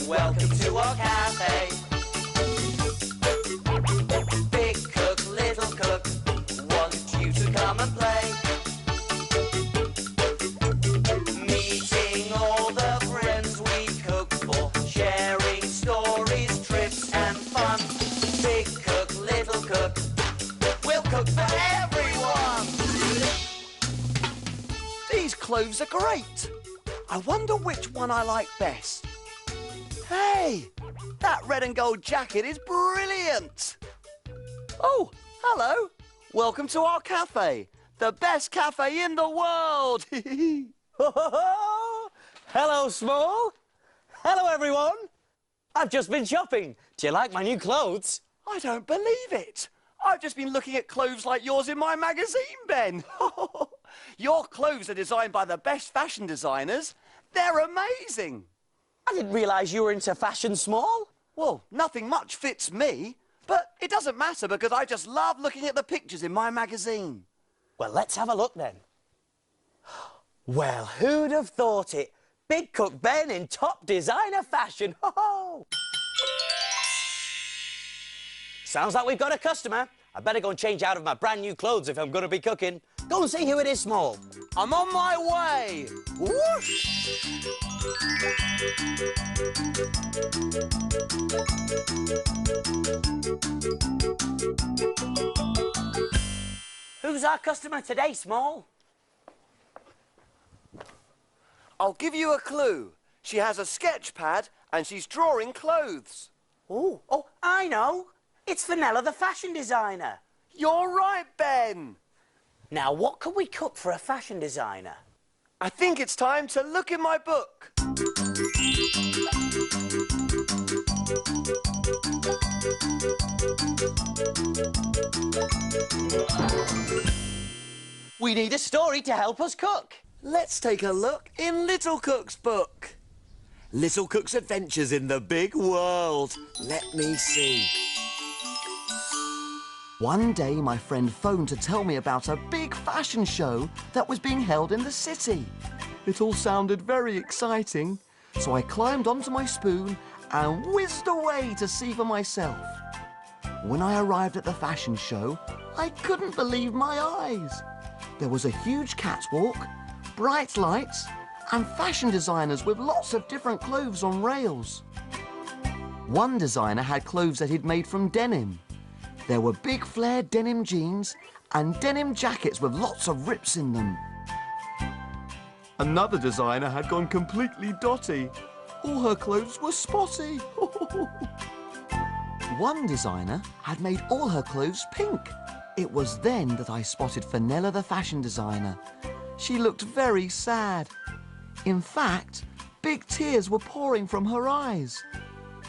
Welcome to our cafe. Big cook, little cook, want you to come and play. Meeting all the friends we cook for, sharing stories, trips and fun. Big cook, little cook, we'll cook for everyone. These cloves are great. I wonder which one I like best. Hey, that red and gold jacket is brilliant. Oh, hello. Welcome to our cafe, the best cafe in the world. Hello, Small. Hello, everyone. I've just been shopping. Do you like my new clothes? I don't believe it. I've just been looking at clothes like yours in my magazine, Ben. Your clothes are designed by the best fashion designers. They're amazing. I didn't realise you were into fashion, Small. Well, nothing much fits me, but it doesn't matter because I just love looking at the pictures in my magazine. Well, let's have a look then. Well, who'd have thought it? Big Cook Ben in top designer fashion. Ho-ho! Sounds like we've got a customer. I better go and change out of my brand new clothes if I'm going to be cooking. Go and see who it is, Small. I'm on my way. Whoosh! Who's our customer today, Small? I'll give you a clue. She has a sketch pad and she's drawing clothes. Oh, I know. It's Fenella the Fashion Designer. You're right, Ben. Now, what can we cook for a fashion designer? I think it's time to look in my book. We need a story to help us cook. Let's take a look in Little Cook's book. Little Cook's Adventures in the Big World. Let me see. One day, my friend phoned to tell me about a big fashion show that was being held in the city. It all sounded very exciting, so I climbed onto my spoon and whizzed away to see for myself. When I arrived at the fashion show, I couldn't believe my eyes. There was a huge catwalk, bright lights, and fashion designers with lots of different clothes on rails. One designer had clothes that he'd made from denim. There were big flared denim jeans and denim jackets with lots of rips in them. Another designer had gone completely dotty. All her clothes were spotty. One designer had made all her clothes pink. It was then that I spotted Fenella the Fashion Designer. She looked very sad. In fact, big tears were pouring from her eyes.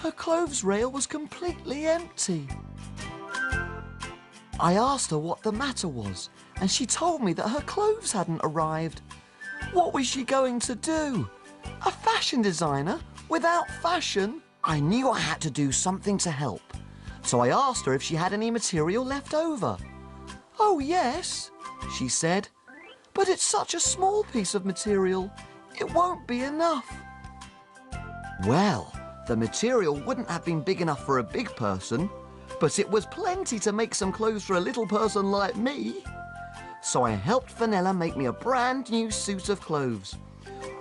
Her clothes rail was completely empty. I asked her what the matter was, and she told me that her clothes hadn't arrived. What was she going to do? A fashion designer without fashion? I knew I had to do something to help, so I asked her if she had any material left over. "Oh, yes," she said, "but it's such a small piece of material. It won't be enough." Well, the material wouldn't have been big enough for a big person, but it was plenty to make some clothes for a little person like me. So I helped Fenella make me a brand new suit of clothes.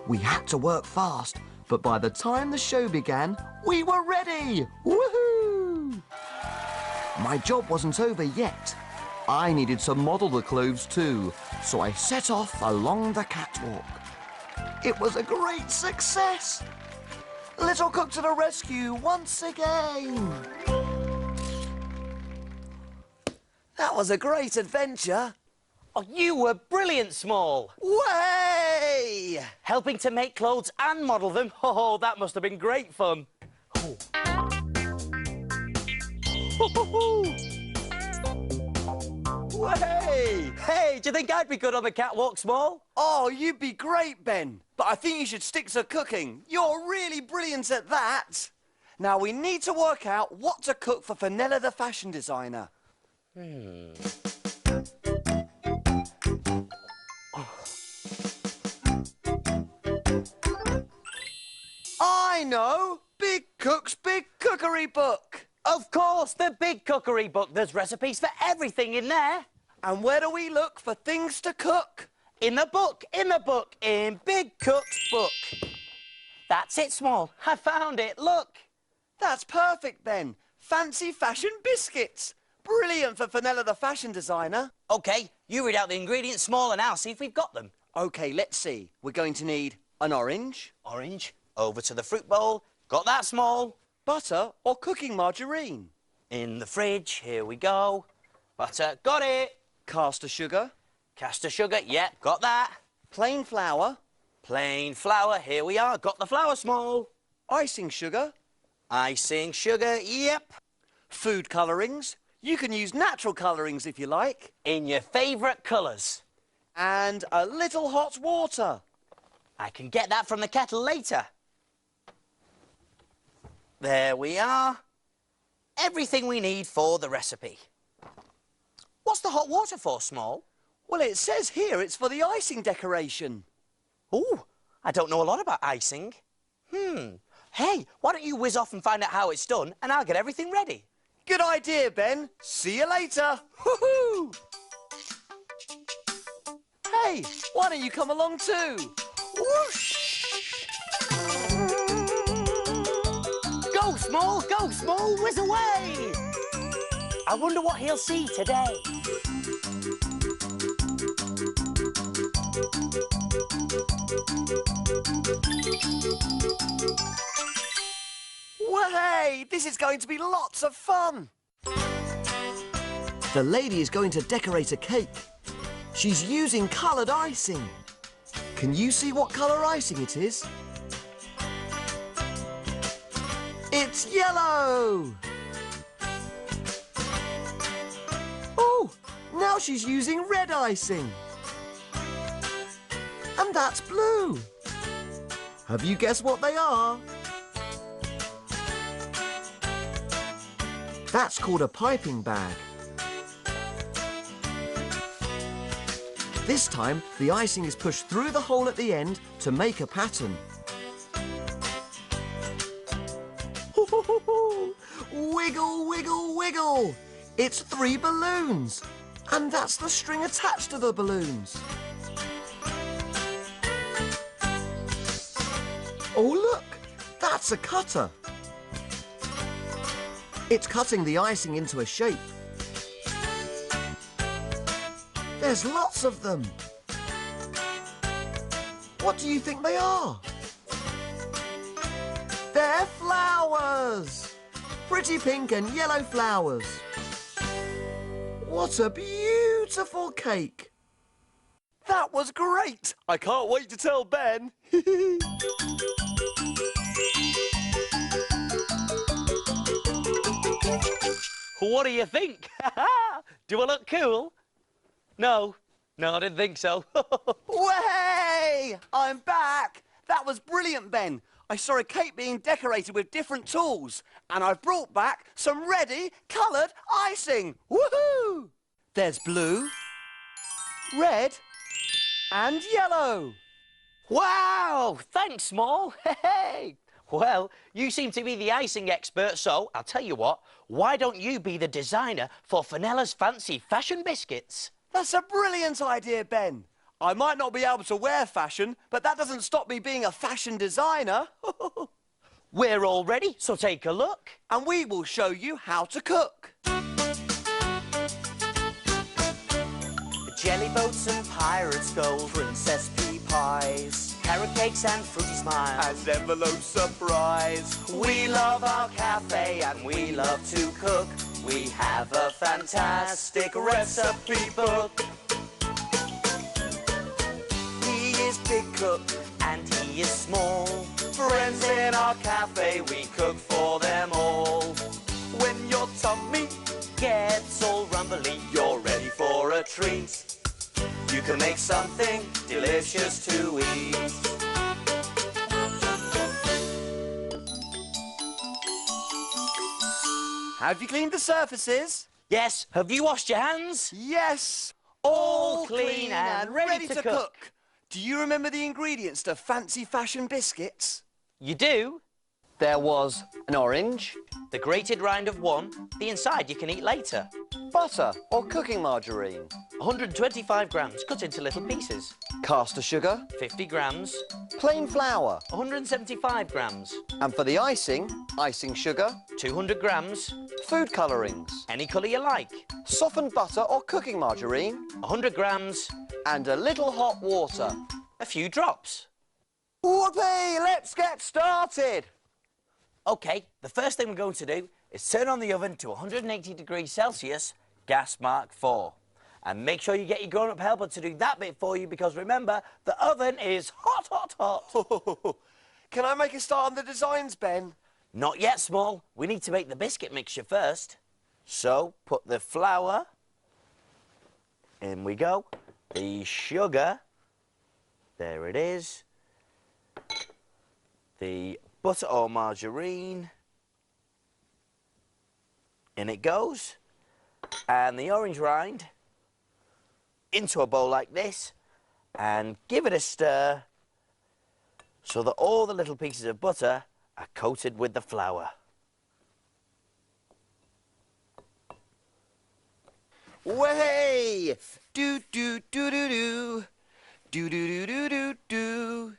We had to work fast, but by the time the show began, we were ready! Woohoo! My job wasn't over yet. I needed to model the clothes too, so I set off along the catwalk. It was a great success! Little Cook to the rescue once again! That was a great adventure. Oh, you were brilliant, Small. Way! Helping to make clothes and model them. Oh, that must have been great fun. Oh. Way! Hey, do you think I'd be good on the catwalk, Small? Oh, you'd be great, Ben. But I think you should stick to cooking. You're really brilliant at that. Now, we need to work out what to cook for Fenella the Fashion Designer. I know! Big Cook's Big Cookery Book. Of course, the Big Cookery Book. There's recipes for everything in there. And where do we look for things to cook? In the book, in Big Cook's book. That's it, Small. I found it, look. That's perfect, Ben. Fancy Fashion Biscuits. Brilliant for Fenella the Fashion Designer. OK, you read out the ingredients, Small, and I'll see if we've got them. OK, let's see. We're going to need an orange. Orange, over to the fruit bowl. Got that, Small? Butter or cooking margarine. In the fridge, here we go. Butter, got it. Caster sugar. Caster sugar, yep, got that. Plain flour. Plain flour, here we are. Got the flour, Small. Icing sugar. Icing sugar, yep. Food colourings. You can use natural colourings if you like. In your favourite colours. And a little hot water. I can get that from the kettle later. There we are. Everything we need for the recipe. What's the hot water for, Small? Well, it says here it's for the icing decoration. Ooh, I don't know a lot about icing. Hey, why don't you whiz off and find out how it's done, and I'll get everything ready. Good idea, Ben. See you later. Woohoo! Hey, why don't you come along too? Whoosh! Go, Small, whiz away! I wonder what he'll see today. Hey, this is going to be lots of fun. The lady is going to decorate a cake. She's using coloured icing. Can you see what colour icing it is? It's yellow! Oh, now she's using red icing. And that's blue. Have you guessed what they are? That's called a piping bag. This time, the icing is pushed through the hole at the end to make a pattern. Wiggle, wiggle, wiggle! It's 3 balloons. And that's the string attached to the balloons. Oh, look! That's a cutter. It's cutting the icing into a shape. There's lots of them. What do you think they are? They're flowers! Pretty pink and yellow flowers. What a beautiful cake! That was great! I can't wait to tell Ben. What do you think? Do I look cool? No, I didn't think so. Way! I'm back! That was brilliant, Ben. I saw a cake being decorated with different tools, and I've brought back some ready coloured icing. Woohoo! There's blue, red, and yellow. Wow! Thanks, Small. Hey! Well, you seem to be the icing expert, so I'll tell you what. Why don't you be the designer for Fenella's fancy fashion biscuits? That's a brilliant idea, Ben. I might not be able to wear fashion, but that doesn't stop me being a fashion designer. We're all ready, so take a look. And we will show you how to cook. Jelly boats and pirates' gold, princess pea pies, carrot cakes and fruity smiles, And envelope surprise. We love our cafe and we love to cook. We have a fantastic recipe book. He is big cook and he is small. Friends in our cafe, we cook for them all. When your tummy gets all rumbly, you're ready for a treat. You can make something delicious to eat. Have you cleaned the surfaces? Yes, have you washed your hands? Yes. All clean and ready to cook. Do you remember the ingredients to fancy fashion biscuits? You do? There was an orange, the grated rind of one, the inside you can eat later. butter or cooking margarine, 125 grams cut into little pieces. caster sugar, 50 grams, plain flour, 175 grams, and for the icing, icing sugar, 200 grams, food colourings, any colour you like, softened butter or cooking margarine, 100 grams, and a little hot water. a few drops. Whoopee! Let's get started! OK, the first thing we're going to do is turn on the oven to 180 degrees Celsius, gas mark 4. And make sure you get your grown-up helper to do that bit for you because remember, the oven is hot, hot, hot. Can I make a start on the designs, Ben? Not yet, Small. We need to make the biscuit mixture first. So, put the flour. In we go. The sugar. There it is. The butter or margarine. In it goes. And the orange rind into a bowl like this. And give it a stir so that all the little pieces of butter are coated with the flour. Way! Do do do do do. Do do do do do do.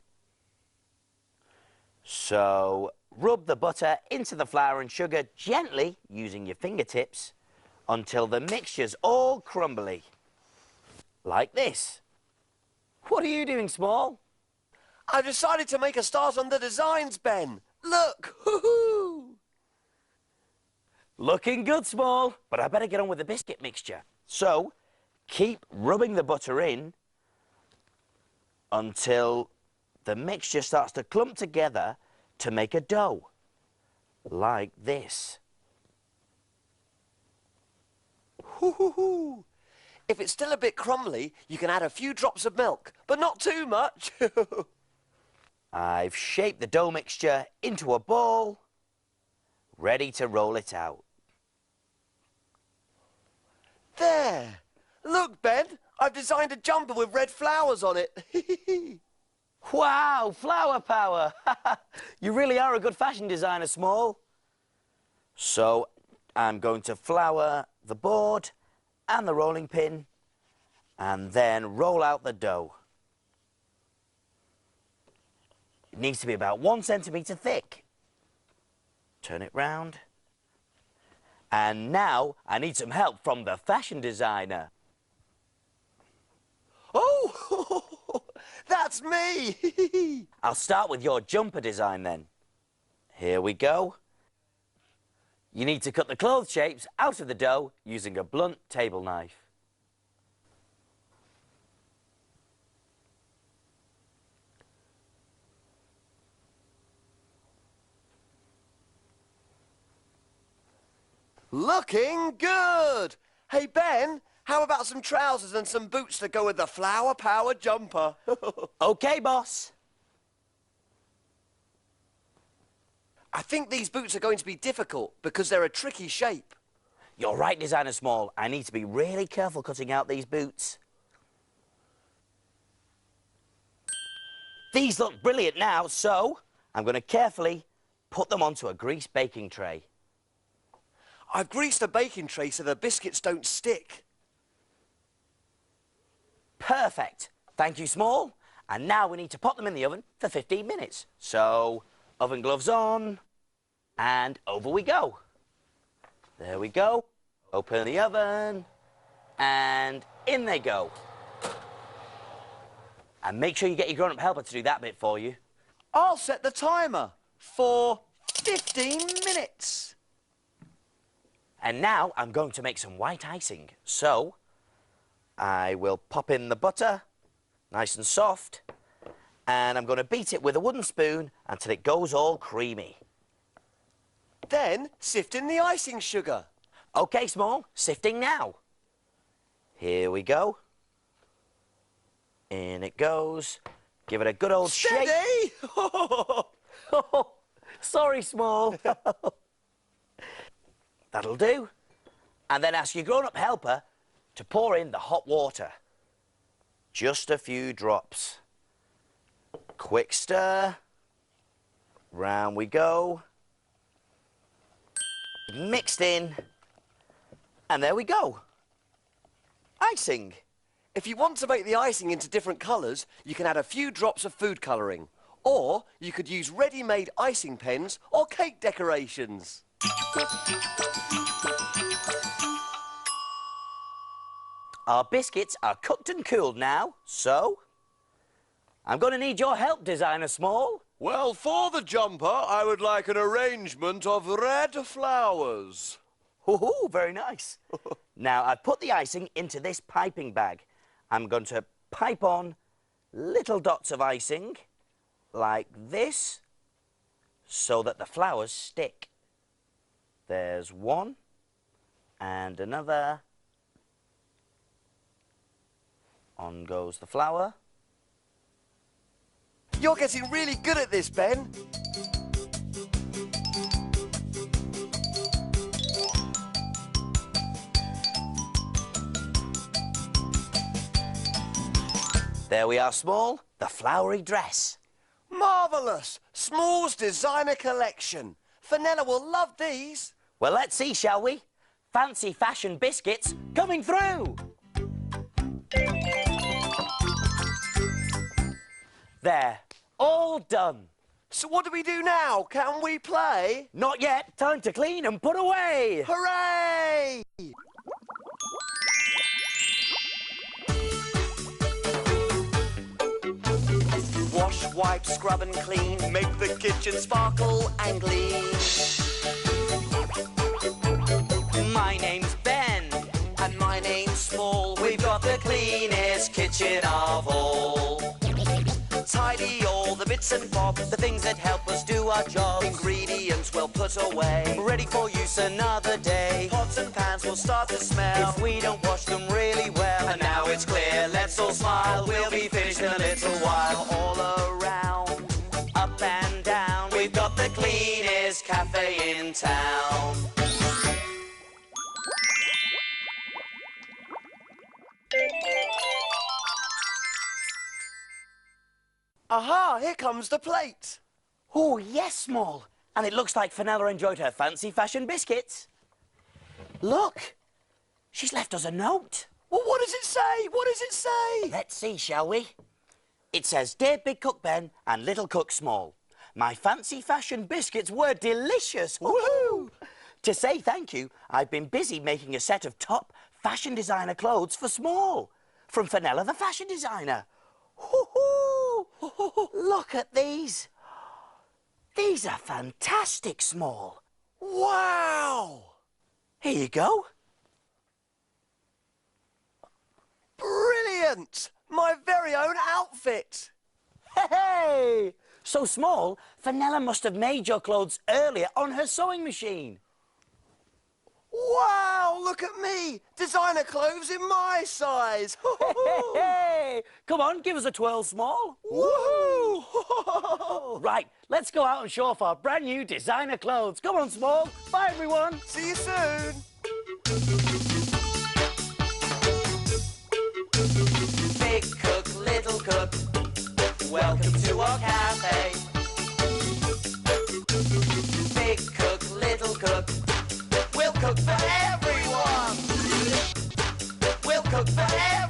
So rub the butter into the flour and sugar gently using your fingertips until the mixture's all crumbly. Like this. What are you doing, Small? I've decided to make a start on the designs, Ben. Look! Hoo-hoo! Looking good, Small, but I better get on with the biscuit mixture. So, keep rubbing the butter in until the mixture starts to clump together to make a dough. Like this. Hoo-hoo-hoo! If it's still a bit crumbly, you can add a few drops of milk, but not too much. I've shaped the dough mixture into a ball, ready to roll it out. There! Look, Ben, I've designed a jumper with red flowers on it. Wow, flower power! You really are a good fashion designer, Small. So, I'm going to flour the board and the rolling pin, and then roll out the dough. It needs to be about 1 centimetre thick. Turn it round. And now I need some help from the fashion designer. Oh, that's me! I'll start with your jumper design then. Here we go. You need to cut the clothes shapes out of the dough using a blunt table knife. Looking good! Hey, Ben, how about some trousers and some boots to go with the flower power jumper? OK, boss. I think these boots are going to be difficult because they're a tricky shape. You're right, Designer Small. I need to be really careful cutting out these boots. These look brilliant now, so I'm going to carefully put them onto a greased baking tray. I've greased the baking tray so the biscuits don't stick. Perfect. Thank you, Small. And now we need to pop them in the oven for 15 minutes. So, oven gloves on, and over we go. There we go. Open the oven, and in they go. And make sure you get your grown-up helper to do that bit for you. I'll set the timer for 15 minutes. And now I'm going to make some white icing. So, I will pop in the butter, nice and soft, and I'm going to beat it with a wooden spoon until it goes all creamy. Then sift in the icing sugar. OK, Small, sifting now. Here we go. In it goes. Give it a good old shake. Steady! Sorry, Small. That'll do. And then ask your grown-up helper to pour in the hot water. Just a few drops. Quick stir. Round we go. Mixed in. And there we go. Icing. If you want to make the icing into different colours, you can add a few drops of food colouring. Or you could use ready-made icing pens or cake decorations. Our biscuits are cooked and cooled now, so I'm going to need your help, Designer Small. Well, for the jumper, I would like an arrangement of red flowers. Ooh, very nice. Now, I've put the icing into this piping bag. I'm going to pipe on little dots of icing, like this, so that the flowers stick. There's one, and another. On goes the flower. You're getting really good at this, Ben. There we are, Small, the flowery dress. Marvellous! Small's designer collection. Fenella will love these. Well, let's see, shall we? Fancy Fashion Biscuits coming through. There, all done. So what do we do now? Can we play? Not yet. Time to clean and put away. Hooray! Wash, wipe, scrub and clean. Make the kitchen sparkle and gleam. My name's Ben. And my name's Small. We've got the cleanest kitchen of all. Tidy all the bits and bobs, The things that help us do our jobs. ingredients we'll put away. Ready for use another day. Pots and pans will start to smell. If we don't wash them really well. And now it's clear, let's all smile. We'll be finished in a little while. All around, Up and down. we've got the cleanest cafe in town. Aha, here comes the plate. Oh, yes, Small. And it looks like Fenella enjoyed her fancy fashion biscuits. Look, she's left us a note. Well, what does it say? What does it say? Let's see, shall we? It says, Dear Big Cook Ben and Little Cook Small, my fancy fashion biscuits were delicious. Woohoo! To say thank you, I've been busy making a set of top fashion designer clothes for Small from Fenella the Fashion Designer. Woohoo! Look at these. These are fantastic, Small. Wow! Here you go. Brilliant! My very own outfit. Hey! So Small, Fenella must have made your clothes earlier on her sewing machine. Wow, look at me! Designer clothes in my size! Hey! Come on, give us a twirl, Small. Woohoo! Right, let's go out and show off our brand new designer clothes. Come on, Small. Bye, everyone. See you soon! Big cook, little cook, welcome to our cafe. Big cook, little cook, we'll cook for everyone. We'll cook for everyone.